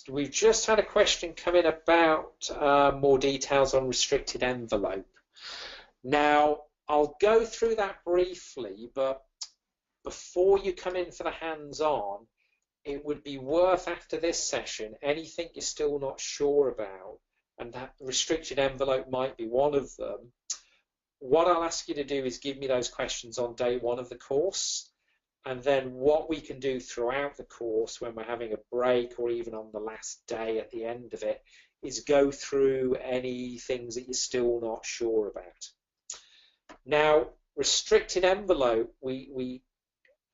we've just had a question come in about more details on restricted envelope. Now, I'll go through that briefly, but before you come in for the hands-on, it would be worth, after this session, anything you're still not sure about, and that restricted envelope might be one of them, what I'll ask you to do is give me those questions on day one of the course, and then what we can do throughout the course when we're having a break or even on the last day at the end of it is go through any things that you're still not sure about. Now, restricted envelope, we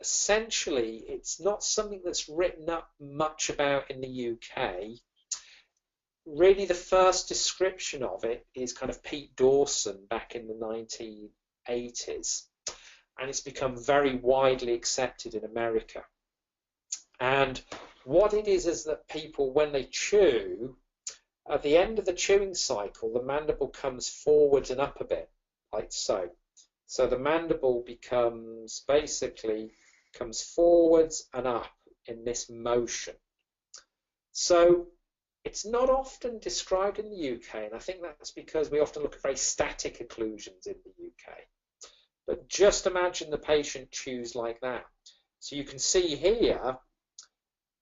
essentially, it's not something that's written up much about in the UK. Really, the first description of it is kind of Pete Dawson back in the 1980s, and it's become very widely accepted in America. And what it is that people, when they chew, at the end of the chewing cycle, the mandible comes forwards and up a bit, like so. So the mandible becomes basically comes forwards and up in this motion. So it's not often described in the UK, and I think that's because we often look at very static occlusions in the UK. But just imagine the patient chews like that. So you can see here,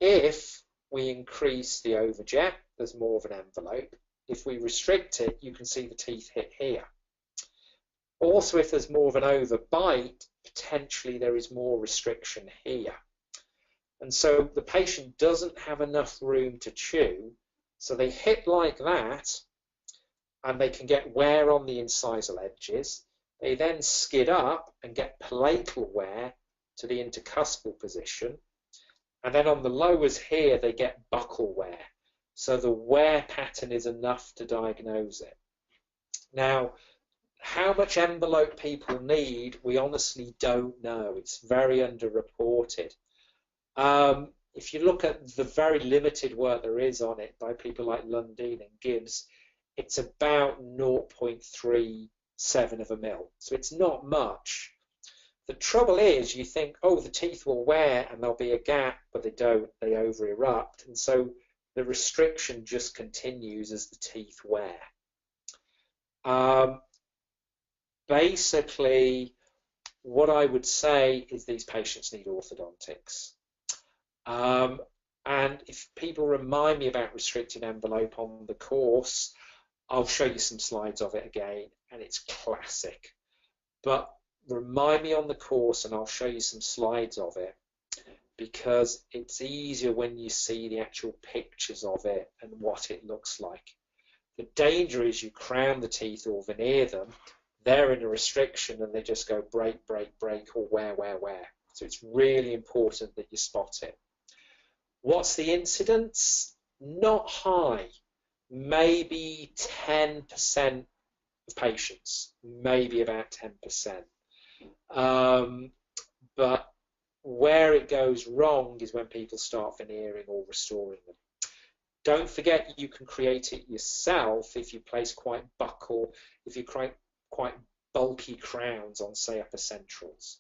if we increase the overjet, there's more of an envelope. If we restrict it, you can see the teeth hit here. Also, if there's more of an overbite, potentially there is more restriction here. And so the patient doesn't have enough room to chew, so they hit like that, and they can get wear on the incisal edges. They then skid up and get palatal wear to the intercuspal position. And then on the lowers here, they get buccal wear. So the wear pattern is enough to diagnose it. Now, how much envelope people need, we honestly don't know. It's very underreported. If you look at the very limited work there is on it by people like Lundeen and Gibbs, it's about 0.37 of a mil. So it's not much. The trouble is, you think, oh, the teeth will wear and there'll be a gap, but they don't. They over-erupt. And so the restriction just continues as the teeth wear. Basically, what I would say is these patients need orthodontics. And if people remind me about restricted envelope on the course, I'll show you some slides of it again, and it's classic. But remind me on the course and I'll show you some slides of it, because it's easier when you see the actual pictures of it and what it looks like. The danger is you crown the teeth or veneer them, they're in a restriction and they just go break, break, break, or wear, wear, wear. So it's really important that you spot it. What's the incidence? Not high, maybe 10% of patients, maybe about 10%. But where it goes wrong is when people start veneering or restoring them. Don't forget you can create it yourself if you place quite buccal, if you create quite bulky crowns on, say, upper centrals.